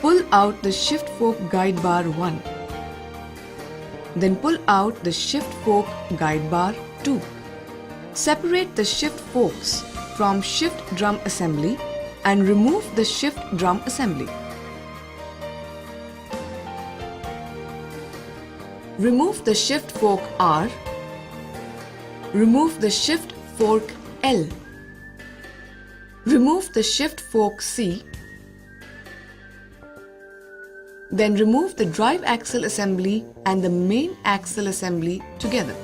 Pull out the shift fork guide bar 1. Then pull out the shift fork guide bar 2. Separate the shift forks from shift drum assembly and remove the shift drum assembly. Remove the shift fork R. Remove the shift fork L. Remove the shift fork C. Then remove the drive axle assembly and the main axle assembly together.